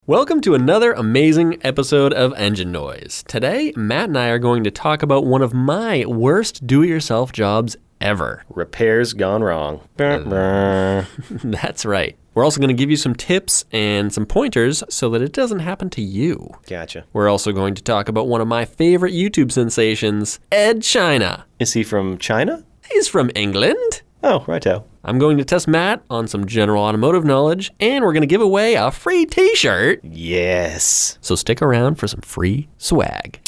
Welcome to another amazing episode of Engine Noise. Today, Matt and I are going to talk about one of my worst do-it-yourself jobs ever. Repairs gone wrong. That's right. We're also going to give you some tips and some pointers so that it doesn't happen to you. Gotcha. We're also going to talk about one of my favorite YouTube sensations, Edd China. Is he from China? He's from England. Oh, righto. I'm going to test Matt on some general automotive knowledge, and we're going to give away a free t-shirt. Yes. So stick around for some free swag.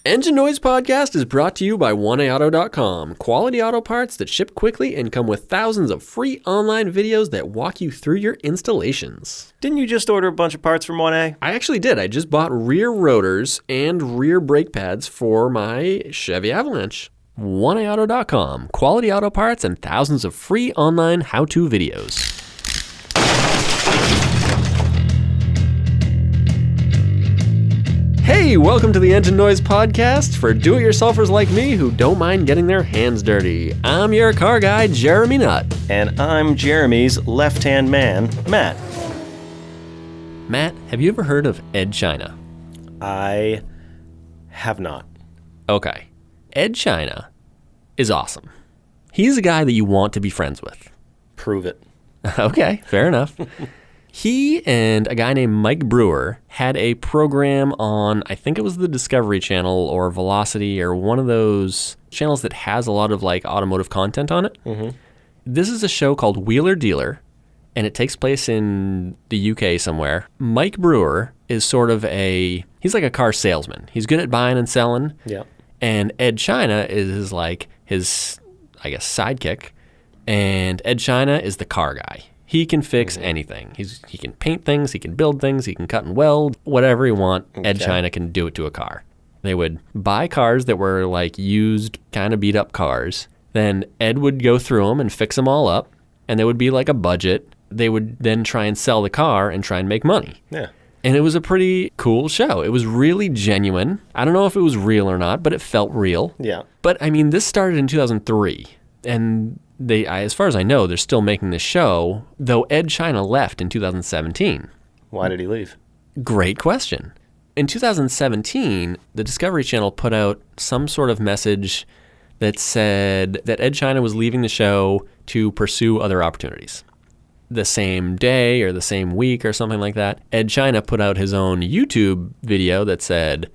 Engine Noise Podcast is brought to you by 1AAuto.com. Quality auto parts that ship quickly and come with thousands of free online videos that walk you through your installations. Didn't you just order a bunch of parts from 1A? I actually did. I just bought rear rotors and rear brake pads for my Chevy Avalanche. 1AAuto.com. Quality auto parts and thousands of free online how-to videos. Hey, welcome to the Engine Noise Podcast for do-it-yourselfers like me who don't mind getting their hands dirty. I'm your car guy, Jeremy Nutt. And I'm Jeremy's left-hand man, Matt. Matt, have you ever heard of Edd China? I have not. Okay. Edd China is awesome. He's a guy that you want to be friends with. Prove it. Okay, fair enough. He and a guy named Mike Brewer had a program on, I think it was the Discovery Channel or Velocity or one of those channels that has a lot of like automotive content on it. Mm-hmm. This is a show called Wheeler Dealer, and it takes place in the UK somewhere. Mike Brewer is sort of he's like a car salesman. He's good at buying and selling. Yeah. And Edd China is like his, I guess, sidekick. And Edd China is the car guy. He can fix anything. He can paint things, he can build things, he can cut and weld, whatever you want. Okay. Edd China can do it to a car. They would buy cars that were like used, kind of beat up cars. Then Ed would go through them and fix them all up. And there would be like a budget. They would then try and sell the car and try and make money. Yeah. And it was a pretty cool show. It was really genuine. I don't know if it was real or not, but it felt real. Yeah. But I mean, this started in 2003. And as far as I know, they're still making this show, though Edd China left in 2017. Why did he leave? Great question. In 2017, the Discovery Channel put out some sort of message that said that Edd China was leaving the show to pursue other opportunities. The same day or the same week or something like that, Edd China put out his own YouTube video that said,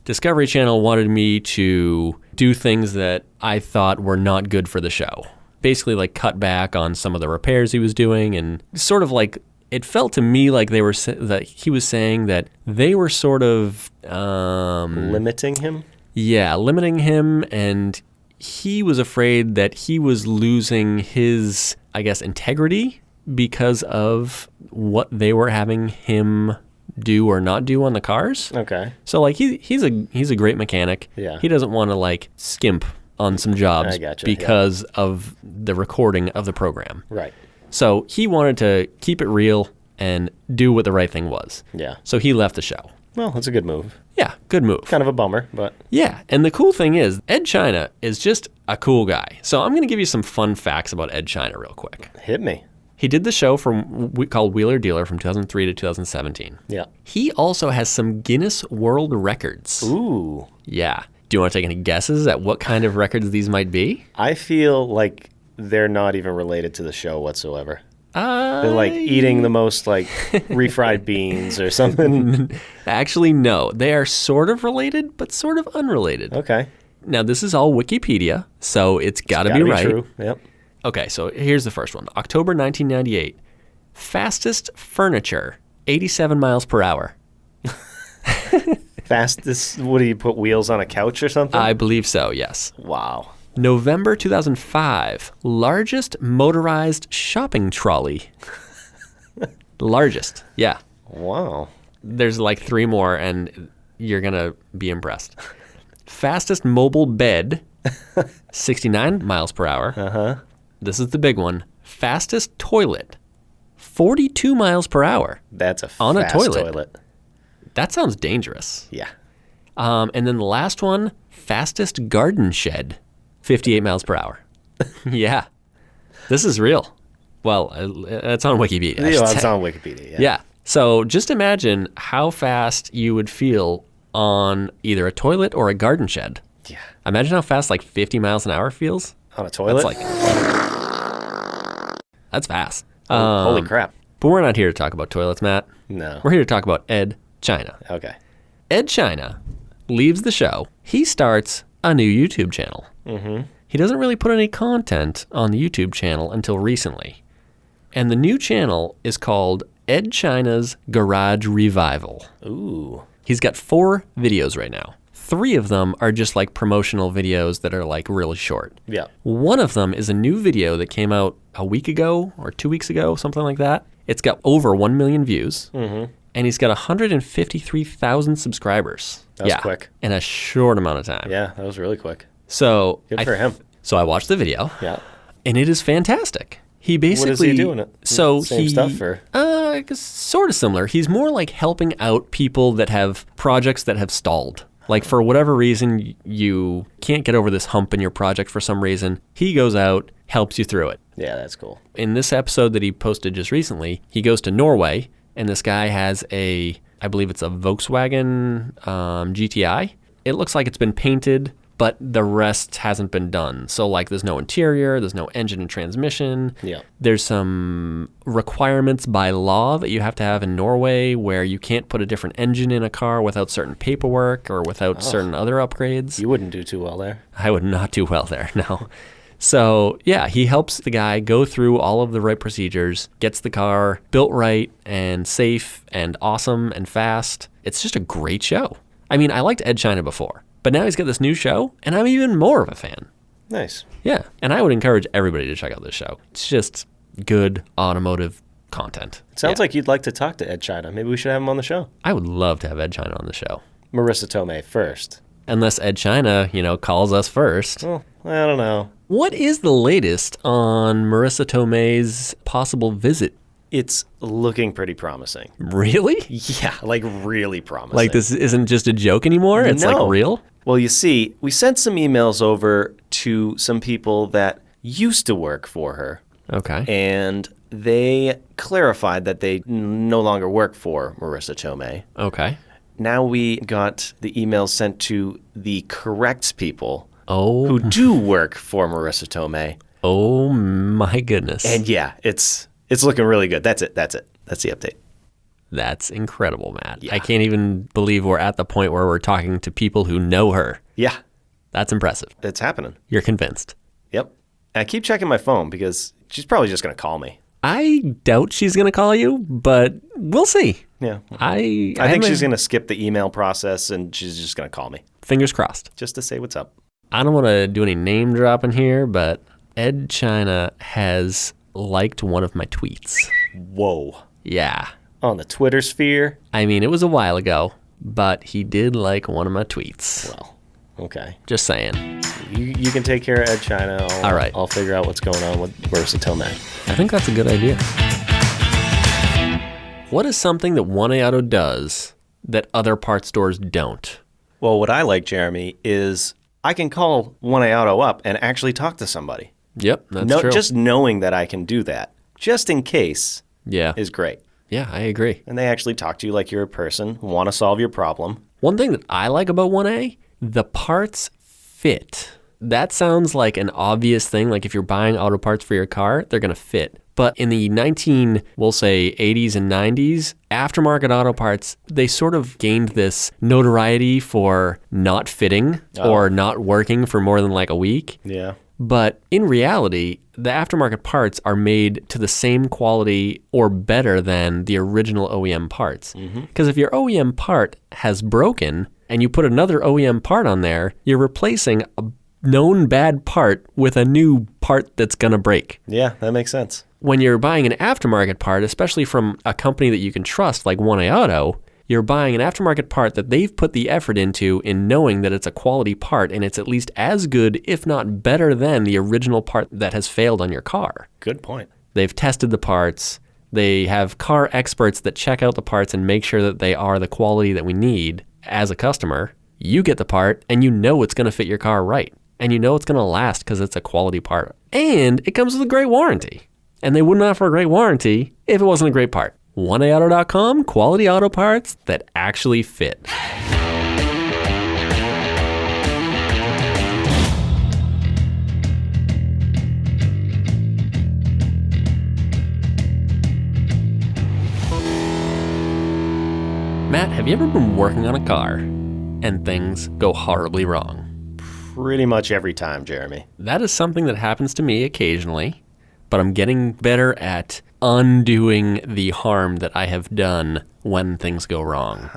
Discovery Channel wanted me to do things that I thought were not good for the show. Basically like cut back on some of the repairs he was doing, and sort of like it felt to me like that he was saying that they were sort of limiting him? Yeah, limiting him, and he was afraid that he was losing his, I guess, integrity because of what they were having him do or not do on the cars. Okay. So like he's a great mechanic. Yeah. He doesn't want to like skimp on some jobs I gotcha, because of the recording of the program. Right. So he wanted to keep it real and do what the right thing was. Yeah. So he left the show. Well, that's a good move. Yeah, good move. Kind of a bummer, but... Yeah, and the cool thing is, Edd China is just a cool guy. So I'm going to give you some fun facts about Edd China real quick. Hit me. He did the show called Wheeler Dealer from 2003 to 2017. Yeah. He also has some Guinness World Records. Ooh. Yeah. Do you want to take any guesses at what kind of records these might be? I feel like they're not even related to the show whatsoever. They're like eating the most like refried beans or something. Actually, no. They are sort of related, but sort of unrelated. Okay. Now, this is all Wikipedia, so it's got to be right. True. Yep. Okay, so here's the first one. October 1998. Fastest furniture, 87 miles per hour. Fastest, what do you put, wheels on a couch or something? I believe so, yes. Wow. November 2005. Largest motorized shopping trolley. Largest, yeah. Wow. There's like 3 more, and you're going to be impressed. Fastest mobile bed, 69 miles per hour. Uh-huh. This is the big one. Fastest toilet, 42 miles per hour. That's a on fast a toilet. toilet. That sounds dangerous. Yeah. And then the last one, fastest garden shed, 58 miles per hour. Yeah. This is real. Well, it's on Wikipedia. Yeah, it's on Wikipedia. Yeah. So just imagine how fast you would feel on either a toilet or a garden shed. Yeah. Imagine how fast like 50 miles an hour feels. On a toilet? That's fast. Holy crap. But we're not here to talk about toilets, Matt. No. We're here to talk about Edd China. Okay. Edd China leaves the show. He starts a new YouTube channel. Mm-hmm. He doesn't really put any content on the YouTube channel until recently. And the new channel is called Edd China's Garage Revival. Ooh. He's got 4 videos right now. 3 of them are just like promotional videos that are like really short. Yeah. One of them is a new video that came out a week ago or 2 weeks ago, something like that. It's got over 1 million views. Mm-hmm. And he's got 153,000 subscribers. That was quick. In a short amount of time. Yeah, that was really quick. So Good for him. So I watched the video. Yeah. And it is fantastic. He basically... What is he doing? So Same stuff or? Sort of similar. He's more like helping out people that have projects that have stalled. Like for whatever reason, you can't get over this hump in your project for some reason. He goes out, helps you through it. Yeah, that's cool. In this episode that he posted just recently, he goes to Norway, and this guy has I believe it's a Volkswagen GTI. It looks like it's been painted, but the rest hasn't been done. So like there's no interior, there's no engine and transmission. Yeah. There's some requirements by law that you have to have in Norway where you can't put a different engine in a car without certain paperwork or without certain other upgrades. You wouldn't do too well there. I would not do well there, no. So yeah, he helps the guy go through all of the right procedures, gets the car built right and safe and awesome and fast. It's just a great show. I mean, I liked Edd China before. But now he's got this new show, and I'm even more of a fan. Nice. Yeah, and I would encourage everybody to check out this show. It's just good automotive content. Sounds like you'd like to talk to Edd China. Maybe we should have him on the show. I would love to have Edd China on the show. Marissa Tomei first. Unless Edd China, calls us first. Well, I don't know. What is the latest on Marissa Tomei's possible visit? It's looking pretty promising. Really? Yeah, like really promising. Like this isn't just a joke anymore? It's like real? Well, you see, we sent some emails over to some people that used to work for her. Okay. And they clarified that they no longer work for Marissa Tomei. Okay. Now we got the emails sent to the correct people who who do work for Marissa Tomei. Oh my goodness. And yeah, it's looking really good. That's it. That's the update. That's incredible, Matt. Yeah. I can't even believe we're at the point where we're talking to people who know her. Yeah. That's impressive. It's happening. You're convinced. Yep. And I keep checking my phone because she's probably just going to call me. I doubt she's going to call you, but we'll see. Yeah. I think she's going to skip the email process and she's just going to call me. Fingers crossed. Just to say what's up. I don't want to do any name dropping here, but Edd China has liked one of my tweets. Whoa. Yeah. On the Twitter sphere? I mean, it was a while ago, but he did like one of my tweets. Well, okay. Just saying. You can take care of Edd China. All right. I'll figure out what's going on with Marissa Tomei. I think that's a good idea. What is something that 1A Auto does that other parts stores don't? Well, what I like, Jeremy, is I can call 1A Auto up and actually talk to somebody. Yep, that's true. Just knowing that I can do that, just in case, yeah, is great. Yeah, I agree. And they actually talk to you like you're a person, want to solve your problem. One thing that I like about 1A, the parts fit. That sounds like an obvious thing. Like if you're buying auto parts for your car, they're going to fit. But in the 80s and 90s, aftermarket auto parts, they sort of gained this notoriety for not fitting or not working for more than like a week. Yeah. But in reality, the aftermarket parts are made to the same quality or better than the original OEM parts. Because if your OEM part has broken and you put another OEM part on there, you're replacing a known bad part with a new part that's going to break. Yeah, that makes sense. When you're buying an aftermarket part, especially from a company that you can trust like 1A Auto, you're buying an aftermarket part that they've put the effort into in knowing that it's a quality part and it's at least as good, if not better than the original part that has failed on your car. Good point. They've tested the parts. They have car experts that check out the parts and make sure that they are the quality that we need. As a customer, you get the part and you know it's going to fit your car right. And you know it's going to last because it's a quality part. And it comes with a great warranty. And they wouldn't offer a great warranty if it wasn't a great part. 1AAuto.com, quality auto parts that actually fit. Matt, have you ever been working on a car and things go horribly wrong? Pretty much every time, Jeremy. That is something that happens to me occasionally, but I'm getting better at undoing the harm that I have done when things go wrong.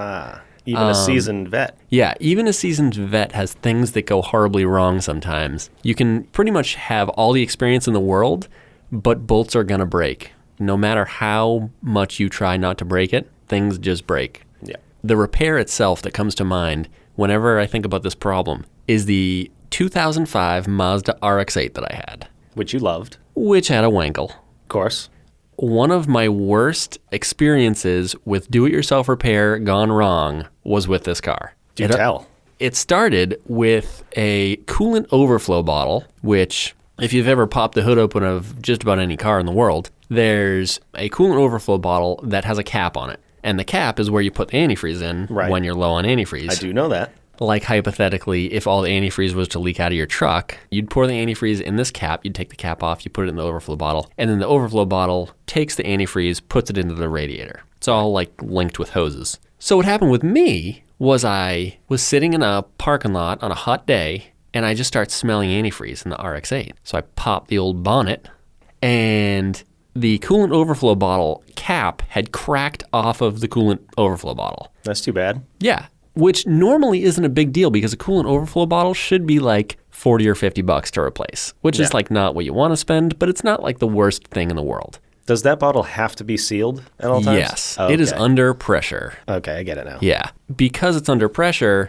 Even a seasoned vet. Yeah, even a seasoned vet has things that go horribly wrong sometimes. You can pretty much have all the experience in the world, but bolts are going to break. No matter how much you try not to break it, things just break. Yeah. The repair itself that comes to mind whenever I think about this problem is the 2005 Mazda RX-8 that I had. Which you loved. Which had a wankle. Of course. One of my worst experiences with do-it-yourself repair gone wrong was with this car. Do tell. It started with a coolant overflow bottle, which, if you've ever popped the hood open of just about any car in the world, there's a coolant overflow bottle that has a cap on it. And the cap is where you put the antifreeze in when you're low on antifreeze. I do know that. Like, hypothetically, if all the antifreeze was to leak out of your truck, you'd pour the antifreeze in this cap, you'd take the cap off, you put it in the overflow bottle, and then the overflow bottle takes the antifreeze, puts it into the radiator. It's all, like, linked with hoses. So what happened with me was I was sitting in a parking lot on a hot day, and I just start smelling antifreeze in the RX-8. So I pop the old bonnet, and the coolant overflow bottle cap had cracked off of the coolant overflow bottle. That's too bad. Yeah, which normally isn't a big deal because a coolant overflow bottle should be like $40 or $50 to replace, which is like not what you want to spend, but it's not like the worst thing in the world. Does that bottle have to be sealed at all times? Yes, it is under pressure. Okay, I get it now. Yeah, because it's under pressure,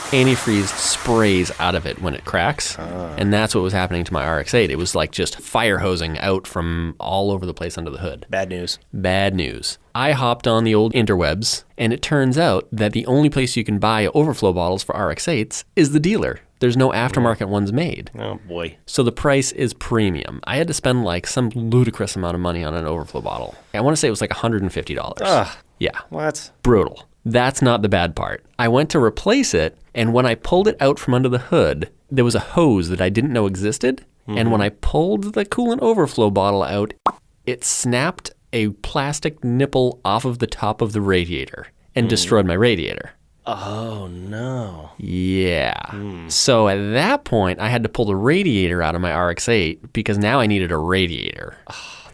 antifreeze sprays out of it when it cracks, and that's what was happening to my RX-8. It was like just fire hosing out from all over the place under the hood. Bad news. Bad news. I hopped on the old interwebs, and it turns out that the only place you can buy overflow bottles for RX-8s is the dealer. There's no aftermarket ones made. Oh, boy. So the price is premium. I had to spend like some ludicrous amount of money on an overflow bottle. I want to say it was like $150. Yeah. What? Brutal. That's not the bad part. I went to replace it, and when I pulled it out from under the hood, there was a hose that I didn't know existed. And when I pulled the coolant overflow bottle out, it snapped a plastic nipple off of the top of the radiator and destroyed my radiator. Oh, no. Yeah. So at that point, I had to pull the radiator out of my RX-8 because now I needed a radiator.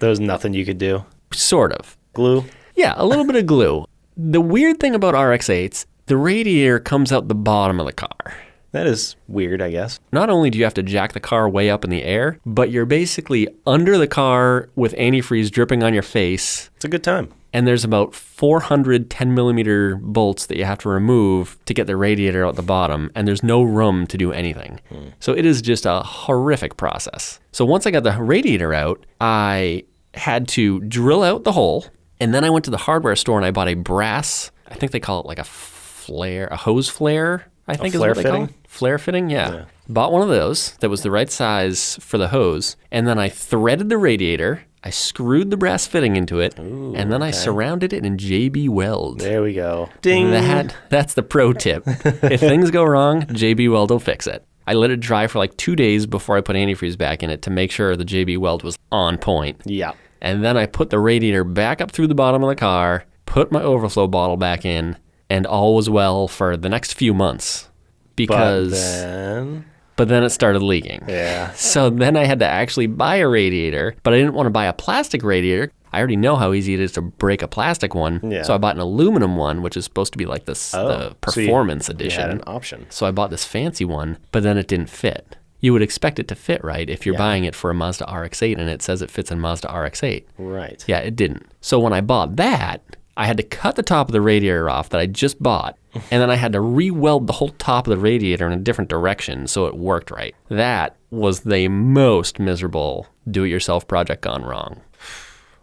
There was nothing you could do? Sort of. Glue? Yeah, a little bit of glue. The weird thing about RX-8s, the radiator comes out the bottom of the car. That is weird, I guess. Not only do you have to jack the car way up in the air, but you're basically under the car with antifreeze dripping on your face. It's a good time. And there's about 400 10-millimeter bolts that you have to remove to get the radiator out the bottom, and there's no room to do anything. So it is just a horrific process. So once I got the radiator out, I had to drill out the hole, and then I went to the hardware store and I bought a brass, I think they call it like a flare, a hose flare, I think is what they call it. Flare fitting, yeah. Bought one of those that was the right size for the hose, and then I threaded the radiator, I screwed the brass fitting into it, and then I surrounded it in JB Weld. There we go. Ding! That's the pro tip. If things go wrong, JB Weld will fix it. I let it dry for like 2 days before I put antifreeze back in it to make sure the JB Weld was on point. Yeah. And then I put the radiator back up through the bottom of the car, put my overflow bottle back in, and all was well for the next few months. Because... But then it started leaking. Yeah. So then I had to actually buy a radiator, but I didn't want to buy a plastic radiator. I already know how easy it is to break a plastic one. Yeah. So I bought an aluminum one, which is supposed to be like this, the performance edition. You had an option. So I bought this fancy one, but then it didn't fit. You would expect it to fit, right? If you're buying it for a Mazda RX-8 and it says it fits in Mazda RX-8. Right. Yeah, it didn't. So when I bought that, I had to cut the top of the radiator off that I just bought, and then I had to re-weld the whole top of the radiator in a different direction so it worked right. That was the most miserable do-it-yourself project gone wrong.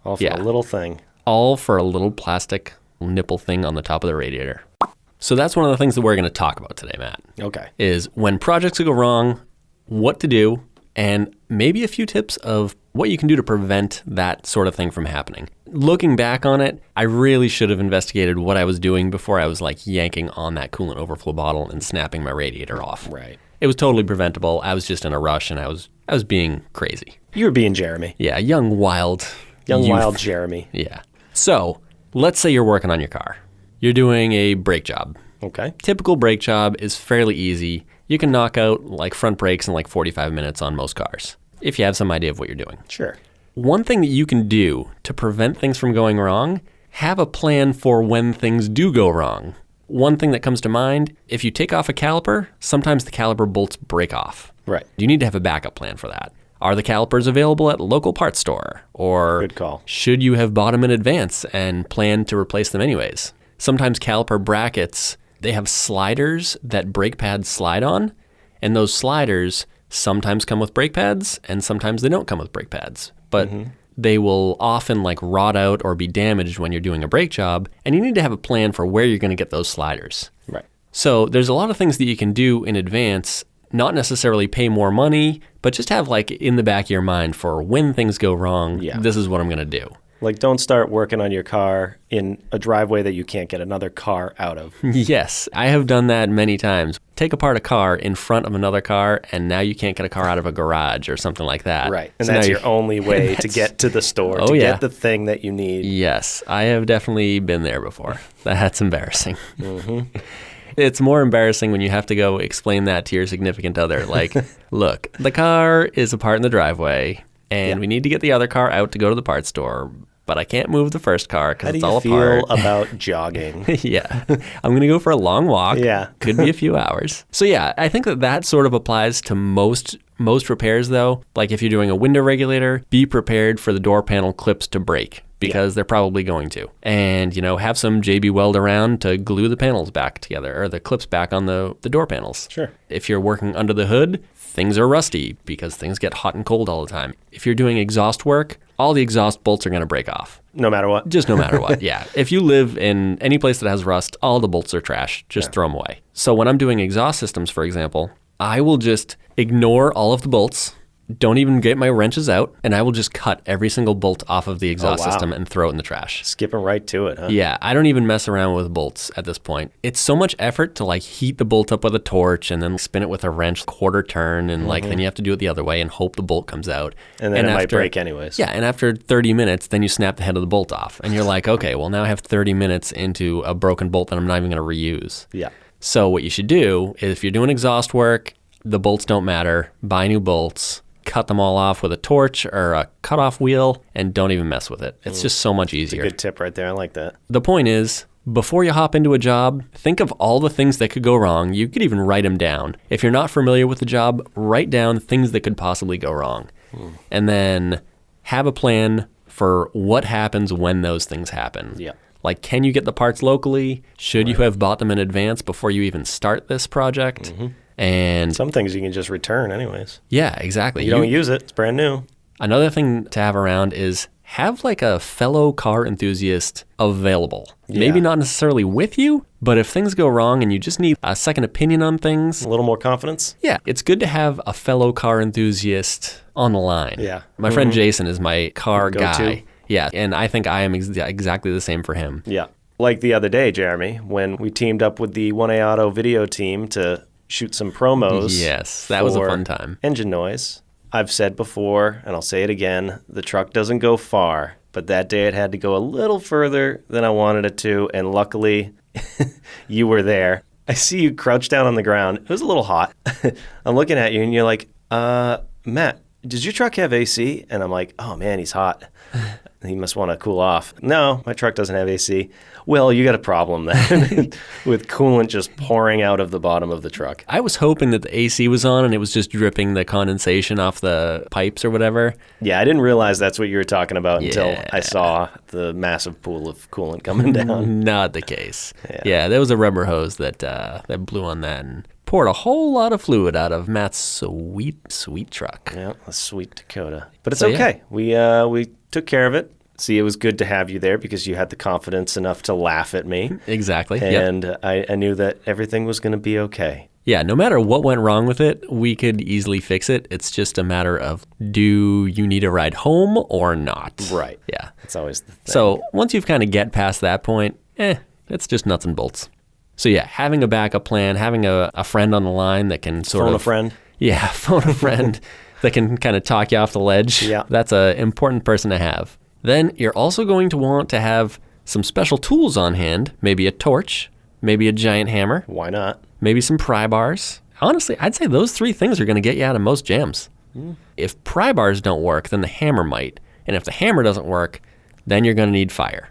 All for a little thing. All for a little plastic nipple thing on the top of the radiator. So that's one of the things that we're going to talk about today, Matt. Okay. Is when projects go wrong, what to do, and maybe a few tips of what you can do to prevent that sort of thing from happening. Looking back on it, I really should have investigated what I was doing before I was like yanking on that coolant overflow bottle and snapping my radiator off. Right. It was totally preventable. I was just in a rush and I was being crazy. You were being Jeremy. Yeah, young, wild Jeremy. Yeah. So let's say you're working on your car. You're doing a brake job. Okay. Typical brake job is fairly easy. You can knock out like front brakes in like 45 minutes on most cars, if you have some idea of what you're doing. Sure. One thing that you can do to prevent things from going wrong, have a plan for when things do go wrong. One thing that comes to mind, if you take off a caliper, sometimes the caliper bolts break off. Right. You need to have a backup plan for that. Are the calipers available at a local parts store? Or good call. Should you have bought them in advance and planned to replace them anyways? Sometimes caliper brackets, they have sliders that brake pads slide on, and those sliders sometimes come with brake pads and sometimes they don't come with brake pads. But they will often like rot out or be damaged when you're doing a brake job, and you need to have a plan for where you're going to get those sliders. Right. So there's a lot of things that you can do in advance, not necessarily pay more money, but just have like in the back of your mind for when things go wrong, this is what I'm going to do. Like, don't start working on your car in a driveway that you can't get another car out of. Yes, I have done that many times. Take apart a car in front of another car, and now you can't get a car out of a garage or something like that. Right, and so that's your only way to get to the store, get the thing that you need. Yes, I have definitely been there before. That's embarrassing. It's more embarrassing when you have to go explain that to your significant other. Like, look, the car is apart in the driveway, and we need to get the other car out to go to the parts store, but I can't move the first car because it's all apart. How do you feel about jogging? Yeah. I'm going to go for a long walk. Yeah. Could be a few hours. So yeah, I think that sort of applies to most repairs though. Like if you're doing a window regulator, be prepared for the door panel clips to break because they're probably going to. And, have some JB Weld around to glue the panels back together or the clips back on the door panels. Sure. If you're working under the hood, things are rusty because things get hot and cold all the time. If you're doing exhaust work, all the exhaust bolts are going to break off. No matter what? Just no matter what, yeah. If you live in any place that has rust, all the bolts are trash. Just throw them away. So when I'm doing exhaust systems, for example, I will just ignore all of the bolts, don't even get my wrenches out, and I will just cut every single bolt off of the exhaust system and throw it in the trash. Skipping right to it, huh? Yeah, I don't even mess around with bolts at this point. It's so much effort to like heat the bolt up with a torch and then spin it with a wrench quarter turn and like then you have to do it the other way and hope the bolt comes out. And then it might break anyways. Yeah, and after 30 minutes, then you snap the head of the bolt off. And you're like, okay, well now I have 30 minutes into a broken bolt that I'm not even going to reuse. Yeah. So what you should do is if you're doing exhaust work, the bolts don't matter, buy new bolts, cut them all off with a torch or a cutoff wheel, and don't even mess with it. It's just so much easier. That's a good tip right there. I like that. The point is, before you hop into a job, think of all the things that could go wrong. You could even write them down. If you're not familiar with the job, write down things that could possibly go wrong. And then have a plan for what happens when those things happen. Yeah. Like, can you get the parts locally? Should you have bought them in advance before you even start this project? And some things you can just return anyways. Yeah, exactly. You don't use it. It's brand new. Another thing to have around is have like a fellow car enthusiast available. Yeah. Maybe not necessarily with you, but if things go wrong and you just need a second opinion on things. A little more confidence. Yeah, it's good to have a fellow car enthusiast on the line. Yeah. My friend Jason is my car guy. Yeah, and I think I am exactly the same for him. Yeah. Like the other day, Jeremy, when we teamed up with the 1A Auto video team to shoot some promos. Yes, that was a fun time. Engine noise. I've said before, and I'll say it again, the truck doesn't go far, but that day it had to go a little further than I wanted it to, and luckily you were there. I see you crouched down on the ground. It was a little hot. I'm looking at you, and you're like, Matt, does your truck have AC? And I'm like, oh man, he's hot. He must want to cool off. No, my truck doesn't have AC. Well, you got a problem then with coolant just pouring out of the bottom of the truck. I was hoping that the AC was on and it was just dripping the condensation off the pipes or whatever. Yeah, I didn't realize that's what you were talking about until I saw the massive pool of coolant coming down. Not the case. Yeah, there was a rubber hose that blew on that and poured a whole lot of fluid out of Matt's sweet, sweet truck. Yeah, a sweet Dakota. But it's okay. We took care of it. See, it was good to have you there because you had the confidence enough to laugh at me. Exactly. And I knew that everything was going to be okay. Yeah, no matter what went wrong with it, we could easily fix it. It's just a matter of, do you need a ride home or not? Right. Yeah. That's always the thing. So once you've kind of get past that point, it's just nuts and bolts. So yeah, having a backup plan, having a friend on the line that can phone a friend. Yeah, phone a friend that can kind of talk you off the ledge. Yeah. That's an important person to have. Then you're also going to want to have some special tools on hand, maybe a torch, maybe a giant hammer. Why not? Maybe some pry bars. Honestly, I'd say those 3 things are going to get you out of most jams. If pry bars don't work, then the hammer might. And if the hammer doesn't work, then you're going to need fire.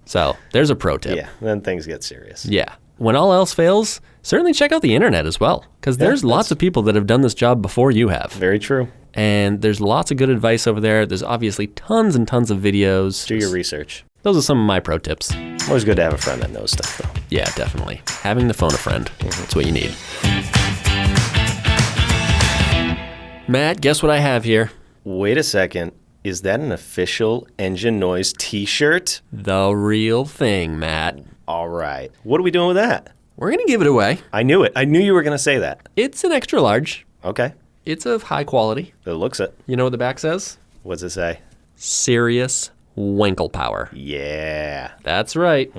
So there's a pro tip. Yeah, then things get serious. Yeah. When all else fails, certainly check out the internet as well, because there's lots of people that have done this job before you have. Very true. And there's lots of good advice over there. There's obviously tons and tons of videos. Do your research. Those are some of my pro tips. Always good to have a friend that knows stuff, though. Yeah, definitely. Having to phone a friend. That's what you need. Matt, guess what I have here? Wait a second. Is that an official Engine Noise t-shirt? The real thing, Matt. All right. What are we doing with that? We're going to give it away. I knew it. I knew you were going to say that. It's an extra large. Okay. It's of high quality. It looks it. You know what the back says? What's it say? Serious Wankle Power. Yeah. That's right.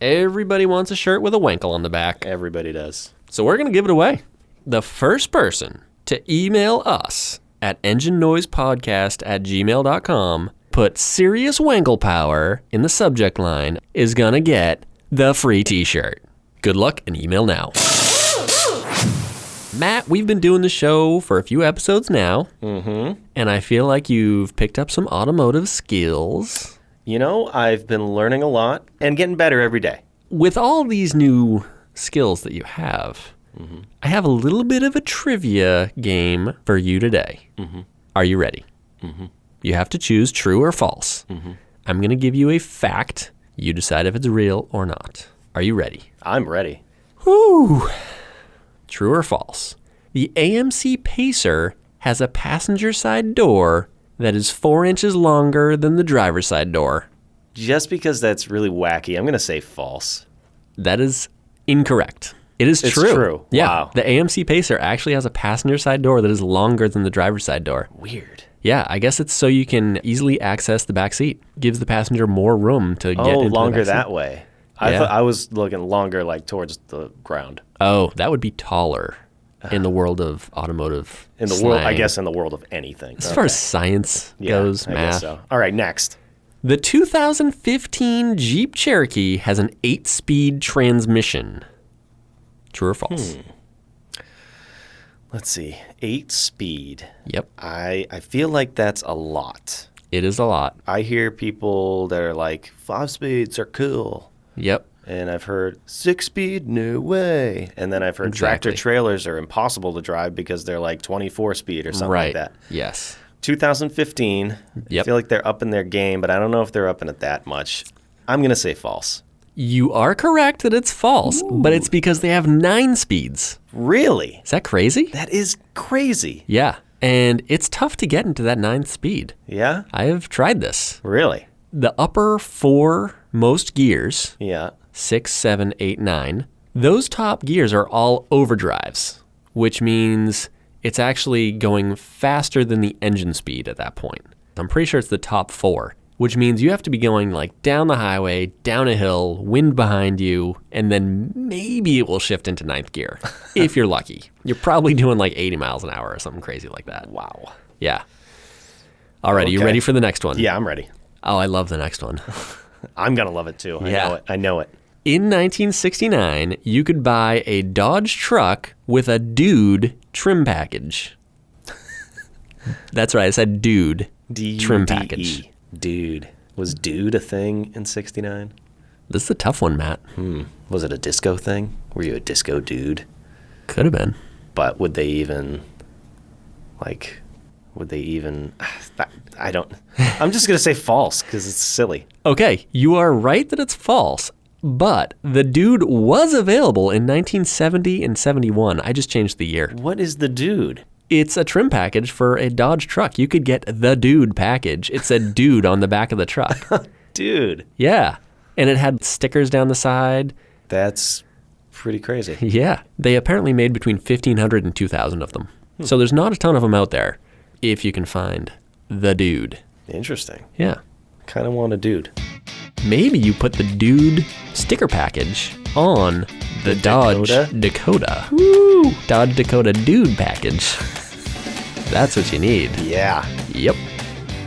Everybody wants a shirt with a wankle on the back. Everybody does. So we're going to give it away. The first person to email us at enginenoisepodcast@gmail.com, put Serious Wankle Power in the subject line, is going to get the free t-shirt. Good luck and email now. Matt, we've been doing the show for a few episodes now, and I feel like you've picked up some automotive skills. You know, I've been learning a lot and getting better every day. With all these new skills that you have, I have a little bit of a trivia game for you today. Are you ready? You have to choose true or false. I'm going to give you a fact. You decide if it's real or not. Are you ready? I'm ready. Whew. True or false? The AMC Pacer has a passenger side door that is 4 inches longer than the driver's side door. Just because that's really wacky, I'm going to say false. That is incorrect. It's true. True. Yeah. Wow. The AMC Pacer actually has a passenger side door that is longer than the driver's side door. Weird. Yeah, I guess it's so you can easily access the back seat. Gives the passenger more room to get into longer the back that seat. way. I thought I was looking longer, like towards the ground. Oh, that would be taller in the world of automotive In the slang. world, I guess, in the world of anything. As far as science goes, I math. guess so. All right, next. The 2015 Jeep Cherokee has an 8-speed transmission. True or false? Let's see. 8-speed. Yep, I feel like that's a lot. it is a lot. I hear people that are like, 5 speeds are cool. Yep. And I've heard 6-speed, no way. And then I've heard Exactly. tractor trailers are impossible to drive because they're like 24-speed or something Right. like that. Yes. 2015, I Yep. feel like they're up in their game, but I don't know if they're up in it that much. I'm going to say false. You are correct that it's false, but it's because they have 9 speeds. Really? Is that crazy? That is crazy. Yeah. And it's tough to get into that 9th speed. Yeah? I have tried this. Really? The upper 4 most gears, Yeah. 6, 7, 8, 9, those top gears are all overdrives, which means it's actually going faster than the engine speed at that point. I'm pretty sure it's the top 4, which means you have to be going like down the highway, down a hill, wind behind you, and then maybe it will shift into 9th gear, if you're lucky. You're probably doing like 80 miles an hour or something crazy like that. Wow. Yeah. Alrighty, you Okay. ready for the next one? Yeah, I'm ready. Oh, I love the next one. I'm going to love it too. Yeah. I know it. In 1969, you could buy a Dodge truck with a dude trim package. That's right, I said dude trim package. Dude. Was dude a thing in 69? This is a tough one, Matt. Was it a disco thing? Were you a disco dude? Could have been. But would they even, I don't, I'm just going to say false because it's silly. Okay, you are right that it's false, but the dude was available in 1970 and 71. I just changed the year. What is the dude? It's a trim package for a Dodge truck. You could get the Dude package. It said Dude on the back of the truck. Dude. Yeah. And it had stickers down the side. That's pretty crazy. Yeah. They apparently made between 1,500 and 2,000 of them. So there's not a ton of them out there if you can find the Dude. Interesting. Yeah. Kind of want a Dude. Maybe you put the Dude sticker package on the Dodge Dakota. Woo! Dodge Dakota Dude package. That's what you need. Yeah. Yep.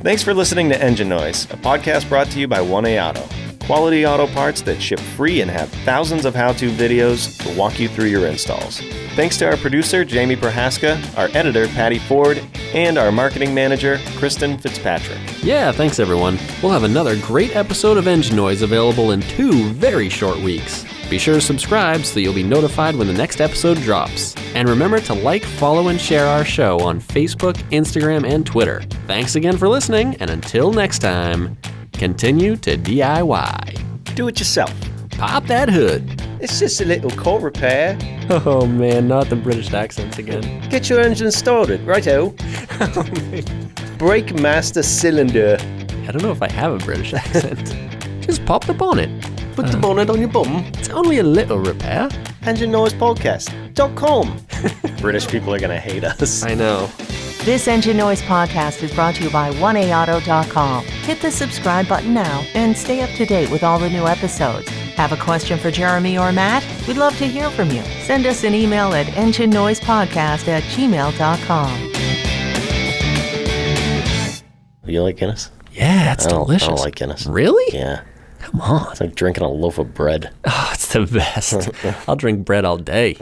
Thanks for listening to Engine Noise, a podcast brought to you by 1A Auto. Quality auto parts that ship free and have thousands of how-to videos to walk you through your installs. Thanks to our producer, Jamie Prohaska, our editor, Patty Ford, and our marketing manager, Kristen Fitzpatrick. Yeah, thanks everyone. We'll have another great episode of Engine Noise available in 2 very short weeks. Be sure to subscribe so you'll be notified when the next episode drops. And remember to like, follow, and share our show on Facebook, Instagram, and Twitter. Thanks again for listening, and until next time, continue to DIY. Do it yourself. Pop that hood. It's just a little core repair. Oh man, not the British accents again. Get your engine started, righto. Brake master cylinder. I don't know if I have a British accent. Just pop the bonnet. Put the bonnet on your bum. It's only a little repair. EngineNoisePodcast.com. British people are going to hate us. I know. This Engine Noise podcast is brought to you by 1AAuto.com. Hit the subscribe button now and stay up to date with all the new episodes. Have a question for Jeremy or Matt? We'd love to hear from you. Send us an email at enginenoisepodcast@gmail.com. You like Guinness? Yeah, it's delicious. I don't like Guinness. Really? Yeah. Come on. It's like drinking a loaf of bread. Oh, it's the best. I'll drink bread all day.